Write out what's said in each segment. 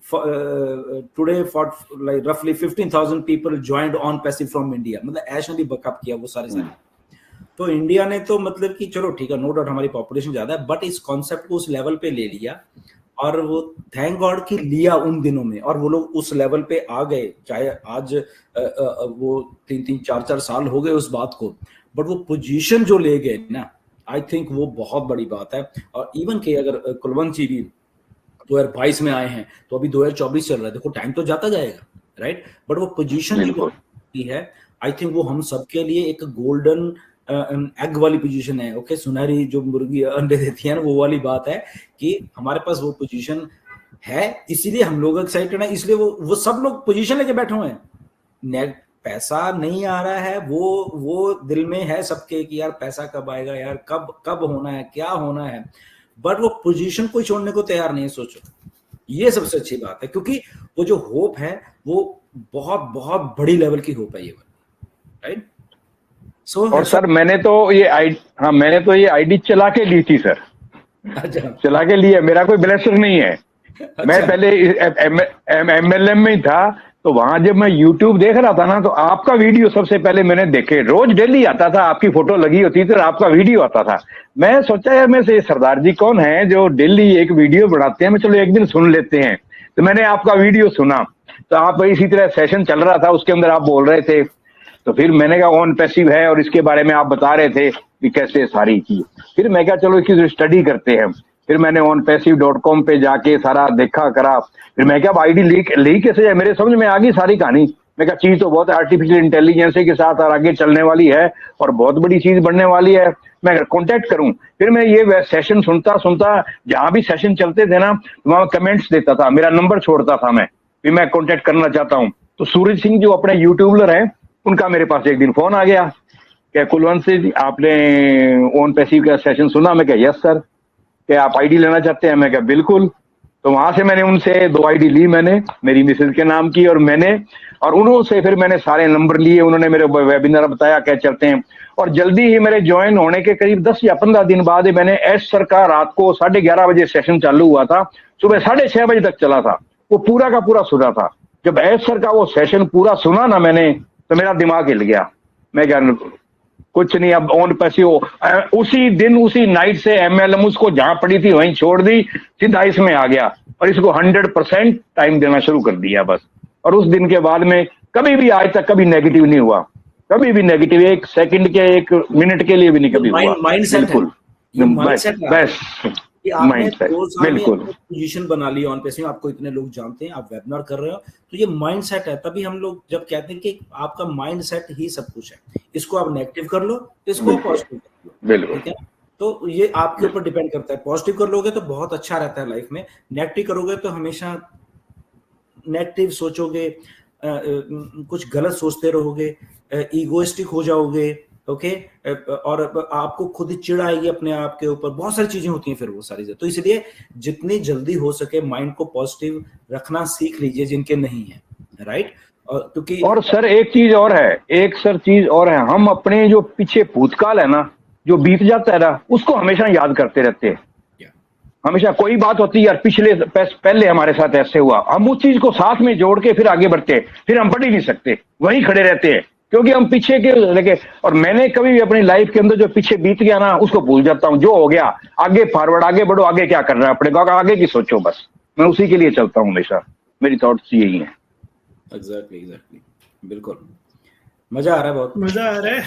Today for like रफली 15,000 people joined on passive from India, मतलब एशनली backup किया वो सारे। तो इंडिया ने तो मतलब कि चलो ठीक है, नो डाउट हमारी पॉपुलेशन ज्यादा है, बट इस कॉन्सेप्ट को उस लेवल पे ले लिया, और वो थैंक गॉड कि लिया उन दिनों में, और वो लोग उस लेवल पे आ गए। चाहे आज वो 3-4 साल हो गए उस बात को, बट वो पोजीशन जो ले गए ना, आई थिंक वो बहुत बड़ी बात है। और इवन के अगर कुलवंत जी भी 2022 में आए हैं, तो अभी 2024 चल रहा है, देखो टाइम तो जाता जाएगा, राइट, बट वो पोजीशन जो है, आई थिंक वो हम सबके लिए एक गोल्डन एग वाली पोजीशन है। ओके, सुनहरी जो मुर्गी अंडे देती है ना, वो वाली बात है कि हमारे पास वो पोजीशन है, इसीलिए हम लोग एक्साइटेड हैं, इसलिए वो सब लोग पोजीशन लेके बैठे हुए हैं। पैसा नहीं आ रहा है, वो दिल में है सबके कि यार पैसा कब आएगा, यार कब होना है, क्या होना है, बट वो पोजीशन कोई छोड़ने को तैयार नहीं है। सोचो, ये सबसे अच्छी बात है, क्योंकि वो जो होप है वो बहुत बहुत बड़ी लेवल की होप है ये, राइट। और सर मैंने तो ये आईडी चला के ली थी सर। अच्छा, चला के लिया, मेरा कोई ब्लेसर नहीं है। अच्छा। मैं पहले MLM में ही था, तो वहां जब मैं YouTube देख रहा था ना, तो आपका वीडियो सबसे पहले मैंने देखे, रोज डेली आता था, आपकी फोटो लगी होती थी और आपका वीडियो आता था। मैं सोचा यार मैं से सरदार जी कौन है जो डेली एक वीडियो बनाते हैं, मैं चलो एक दिन सुन लेते हैं। तो मैंने आपका वीडियो सुना, तो आप इसी तरह सेशन चल रहा था, उसके अंदर आप बोल रहे थे, तो फिर मैंने कहा ऑन पैसिव है और इसके बारे में आप बता रहे थे कि कैसे सारी चीज। फिर मैं कहा चलो इसकी स्टडी करते हैं। फिर मैंने onpassive.com पे जाके सारा देखा करा। फिर मैं क्या आईडी ली कैसे है, मेरे समझ में आ गई सारी कहानी। मैं कहा चीज तो बहुत आर्टिफिशियल इंटेलिजेंस के साथ और आगे चलने वाली है और बहुत बड़ी चीज बनने वाली है, मैं कॉन्टेक्ट करूं। फिर मैं ये सेशन सुनता जहां भी सेशन चलते थे ना, वहां कमेंट्स देता था, मेरा नंबर छोड़ता था मैं, फिर मैं कॉन्टेक्ट करना चाहता हूँ। तो सूरज सिंह जो अपने यूट्यूबर है, उनका मेरे पास एक दिन फोन आ गया, क्या कुलवंत जी आपने ऑन पैसिव का सेशन सुना? मैं क्या यस सर। क्या आप आईडी लेना चाहते हैं? मैं क्या बिल्कुल। तो वहां से मैंने उनसे 2 आईडी ली, मैंने मेरी मिसेज के नाम की और उन्होंने फिर मैंने सारे नंबर लिए, उन्होंने मेरे वेबिनार बताया क्या चलते हैं। और जल्दी ही मेरे ज्वाइन होने के करीब 10 या 15 दिन बाद मैंने एस सर का रात को 11:30 बजे सेशन चालू हुआ था, सुबह 6:30 बजे तक चला था, वो पूरा का पूरा सुना था। जब एस सर का वो सेशन पूरा सुना ना मैंने, तो मेरा दिमाग हिल गया। मैं क्या कुछ नहीं, अब ऑन पैसिव उसी दिन उसी नाइट से MLM उसको जहां पड़ी थी वहीं छोड़ दी, सीधा इसमें आ गया और इसको 100% टाइम देना शुरू कर दिया बस। और उस दिन के बाद में कभी भी आज तक कभी नेगेटिव नहीं हुआ, कभी भी नेगेटिव 1 सेकंड के 1 मिनट के लिए भी नहीं कभी हुआ। बिल्कुल बस कि आपने 2 साल में पोजीशन बना ली ऑन पैसिव, आपको इतने लोग जानते हैं, आप वेबिनार कर रहे हो, तो ये माइंडसेट है। तभी हम लोग जब कहते हैं कि आपका माइंडसेट ही सब कुछ है, इसको आप नेगेटिव कर लो, इसको पॉजिटिव कर लो, ठीक है। तो ये आपके ऊपर डिपेंड करता है। पॉजिटिव कर लोगे तो बहुत अच्छा रहता है लाइफ में, नेगेटिव करोगे तो हमेशा नेगेटिव सोचोगे, कुछ गलत सोचते रहोगे, ईगोइस्टिक हो जाओगे, ओके, और आपको खुद ही चिढ़ आएगी अपने आप के ऊपर, बहुत सारी चीजें होती हैं फिर वो सारी। तो इसलिए जितनी जल्दी हो सके माइंड को पॉजिटिव रखना सीख लीजिए, जिनके नहीं है, राइट। क्योंकि और सर एक चीज और है, हम अपने जो पीछे भूतकाल है ना, जो बीत जाता है ना, उसको हमेशा याद करते रहते हैं। हमेशा कोई बात होती है यार पहले हमारे साथ ऐसे हुआ, हम उस चीज को साथ में जोड़ के फिर आगे बढ़ते हैं, फिर हम बढ़ ही नहीं सकते, वहीं खड़े रहते हैं, क्योंकि हम पीछे के लगे। और मैंने कभी भी अपनी लाइफ के अंदर जो पीछे बीत गया ना, उसको भूल जाता हूँ। जो हो गया आगे फॉरवर्ड, आगे बढ़ो, आगे क्या करना है अपने को, आगे की सोचो, बस मैं उसी के लिए चलता हूँ हमेशा। मेरी थॉट्स यही है। एग्जैक्टली बिल्कुल। मजा आ रहा है, बहुत मजा आ रहा है।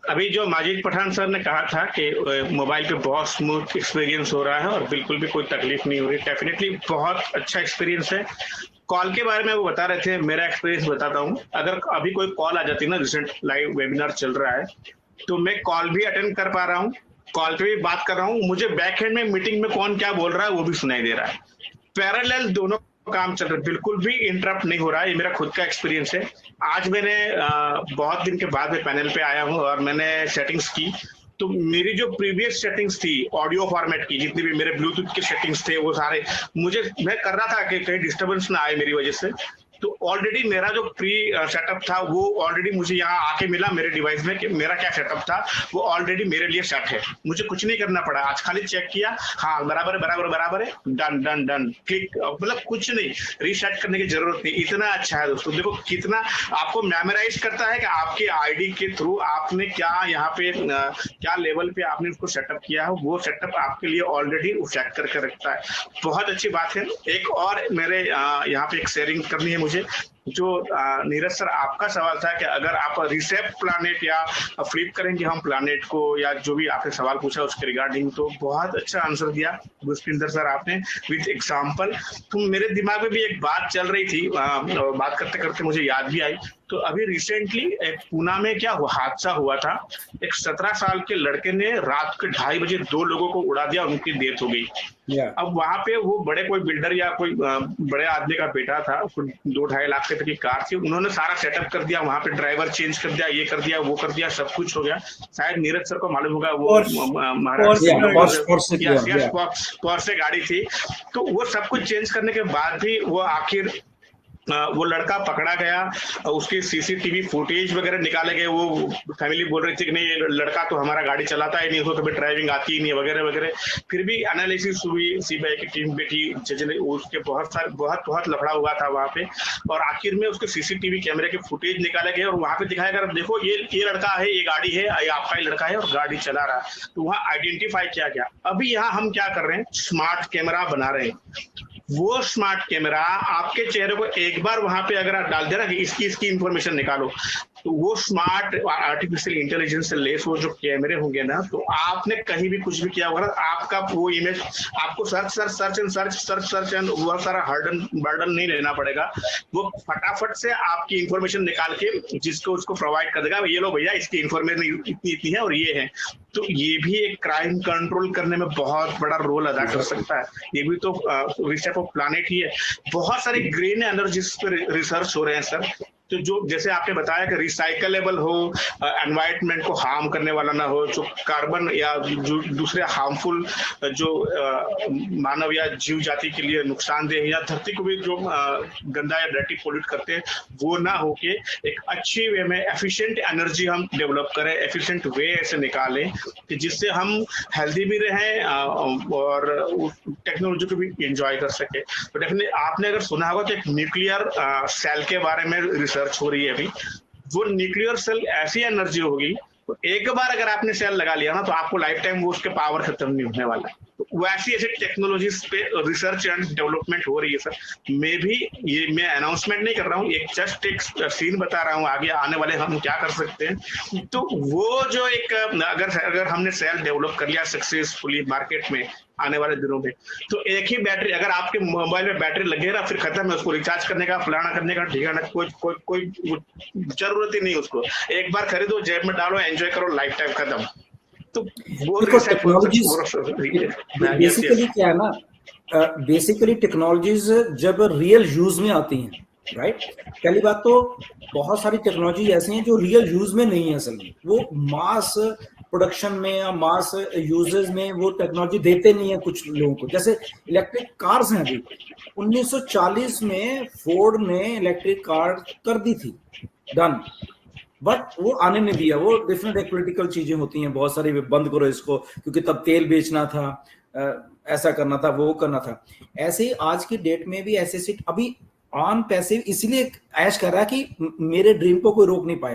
अभी जो माजिद पठान सर ने कहा था कि मोबाइल पे बहुत स्मूथ एक्सपीरियंस हो रहा है और बिल्कुल भी कोई तकलीफ नहीं हो रही, डेफिनेटली बहुत अच्छा एक्सपीरियंस है। कॉल के बारे में वो बता रहे थे, मेरा एक्सपीरियंस बताता हूँ। अगर अभी कोई कॉल आ जाती है ना, रिसेंट लाइव वेबिनार चल रहा है, तो मैं कॉल भी अटेंड कर पा रहा हूँ, कॉल पे भी बात कर रहा हूँ, मुझे बैक एंड में मीटिंग में कौन क्या बोल रहा है वो भी सुनाई दे रहा है। पैरेलल दोनों काम चल रहा है, बिल्कुल भी इंटरप्ट नहीं हो रहा है। ये मेरा खुद का एक्सपीरियंस है। आज मैंने बहुत दिन के बाद में पैनल पे आया हूँ और मैंने सेटिंग्स की, तो मेरी जो प्रीवियस सेटिंग्स थी ऑडियो फॉर्मेट की, जितनी भी मेरे ब्लूटूथ के सेटिंग्स थे वो सारे मैं कर रहा था कि कहीं डिस्टर्बेंस ना आए मेरी वजह से, तो ऑलरेडी मेरा जो प्री सेटअप था वो ऑलरेडी मुझे यहाँ आके मिला मेरे डिवाइस में कि मेरा क्या सेटअप था वो ऑलरेडी मेरे लिए सेट है, मुझे कुछ नहीं करना पड़ा। आज खाली चेक किया, हाँ बराबर है बराबर बराबर है, डन डन डन, क्लिक, मतलब कुछ नहीं रीसेट करने की जरूरत नहीं। इतना अच्छा है दोस्तों, देखो कितना आपको मेमोराइज करता है कि आपके आईडी के थ्रू आपने क्या यहाँ पे क्या लेवल पे आपने उसको सेटअप किया है, वो सेटअप आपके लिए ऑलरेडी वो सेट करके रखता है। बहुत अच्छी बात है। एक और मेरे यहाँ पे एक शेयरिंग करनी है मुझे, जो नीरज सर आपका सवाल था कि अगर आप रीसेट प्लानेट या फ्लिप करेंगे हम प्लानेट को, या जो भी आपने सवाल पूछा उसके रिगार्डिंग, तो बहुत अच्छा आंसर दिया पुष्पिंदर सर आपने विद एग्जांपल। तो मेरे दिमाग में भी एक बात चल रही थी, बात करते करते मुझे याद भी आई। तो अभी रिसेंटली एक पूना में क्या हादसा हुआ था, एक 17 साल के लड़के ने रात के 2:30 बजे 2 लोगों को उड़ा दिया, उनकी डेथ हो गई। अब वहां पे वो बड़े कोई बिल्डर या कोई बड़े आदमी का बेटा था, 2-2.5 लाख तक की कार थी, उन्होंने सारा सेटअप कर दिया, वहां पे ड्राइवर चेंज कर दिया, ये कर दिया वो कर दिया, सब कुछ हो गया। शायद नीरज सर को मालूम होगा, वो पोर्शे गाड़ी थी। तो वो सब कुछ चेंज करने के बाद भी वो आखिर वो लड़का पकड़ा गया, उसकी सीसीटीवी फुटेज वगैरह निकाले गए। वो फैमिली बोल रही थी कि नहीं ये लड़का तो हमारा गाड़ी चलाता ही नहीं, उसको कभी ड्राइविंग आती ही नहीं वगैरह वगैरह। फिर भी एनालिसिस हुई, सीबीआई की टीम बैठी, जज ने उसके बहुत लफड़ा हुआ था वहां पे, और आखिर में उसके सीसीटीवी कैमरे के फुटेज निकाले गए और वहां पे दिखाया गया देखो ये लड़का है, ये गाड़ी है, ये आपका ही लड़का है और गाड़ी चला रहा है। तो वहां आइडेंटिफाई किया गया। अभी यहाँ हम क्या कर रहे हैं, स्मार्ट कैमरा बना रहे हैं। वो स्मार्ट कैमरा आपके चेहरे को एक बार वहां पे अगर आप डाल देना कि इसकी इंफॉर्मेशन निकालो, तो वो स्मार्ट आर्टिफिशियल इंटेलिजेंस से लेस वो जो कैमरे होंगे ना, तो आपने कहीं भी कुछ भी किया होगा, आपका वो इमेज आपको सर्च एंड बहुत सारा बर्डन नहीं लेना पड़ेगा। वो फटाफट से आपकी इंफॉर्मेशन निकाल के जिसको उसको प्रोवाइड कर देगा, ये लो भैया इसकी इंफॉर्मेशन इतनी है और ये है। तो ये भी एक क्राइम कंट्रोल करने में बहुत बड़ा रोल अदा कर सकता है। ये भी तो रीसेट ऑफ प्लैनेट ही है। बहुत सारी ग्रीन एनर्जीज पे रिसर्च हो रहे हैं सर, तो जो जैसे आपने बताया कि रिसाइकलेबल हो, एनवायरनमेंट को हार्म करने वाला ना हो, जो कार्बन या जो दूसरे हार्मफुल जो मानव या जीव जाति के लिए नुकसानदेह या धरती को भी जो गंदा या डर्टी पोल्यूट करते हैं वो ना हो के एक अच्छी वे में एफिशिएंट एनर्जी हम डेवलप करें, एफिशिएंट वे ऐसे निकालें कि जिससे हम हेल्दी भी रहें और टेक्नोलॉजी को भी एंजॉय कर सके। तो डेफिनेटली आपने अगर सुना होगा तो एक न्यूक्लियर सेल के बारे में रिसर्च हो रही है अभी। वो न्यूक्लियर सेल ऐसी एनर्जी होगी, तो एक बार अगर आपने सेल लगा लिया ना तो आपको लाइफ टाइम वो उसके पावर खत्म नहीं होने वाला। तो वैसी ऐसी टेक्नोलॉजीज पे रिसर्च एंड डेवलपमेंट हो रही है सर। मैं अनाउंसमेंट नहीं कर रहा हूँ, एक जस्ट एक सीन बता रहा हूँ आगे आने वाले हम क्या कर सकते हैं। तो वो जो एक अगर हमने सेल डेवलप कर लिया सक्सेसफुली मार्केट में आने वाले दिनों में, तो एक ही बैटरी अगर आपके मोबाइल में बैटरी लगे ना फिर खत्म है, उसको रिचार्ज करने का फलाना करने का ठिकाना कोई जरूरत ही नहीं। उसको एक बार खरीदो, जेब में डालो, एंजॉय करो, लाइफ टाइम खत्म। तो वो बेसिकली क्या है ना, बेसिकली टेक्नोलॉजीज जब रियल यूज में आती हैं, राइट, पहली बात तो बहुत सारी टेक्नोलॉजी ऐसी हैं जो रियल यूज में नहीं है, असल में वो मास प्रोडक्शन में या मास यूजेस में वो टेक्नोलॉजी देते नहीं है कुछ लोगों को। जैसे इलेक्ट्रिक कार्स हैं, अभी 1940 में फोर्ड ने इलेक्ट्रिक कार कर दी थी, डन, बट वो आने नहीं दिया। वो डिफरेंट एक पॉलिटिकल चीजें होती हैं, बहुत सारी, बंद करो इसको, क्योंकि तब तेल बेचना था, ऐसा करना था, वो करना था। ऐसे ही आज की डेट में भी ऐसे अभी ऑन पैसिव इसलिए ऐश कर रहा है कि मेरे ड्रीम को कोई रोक नहीं पाएगा।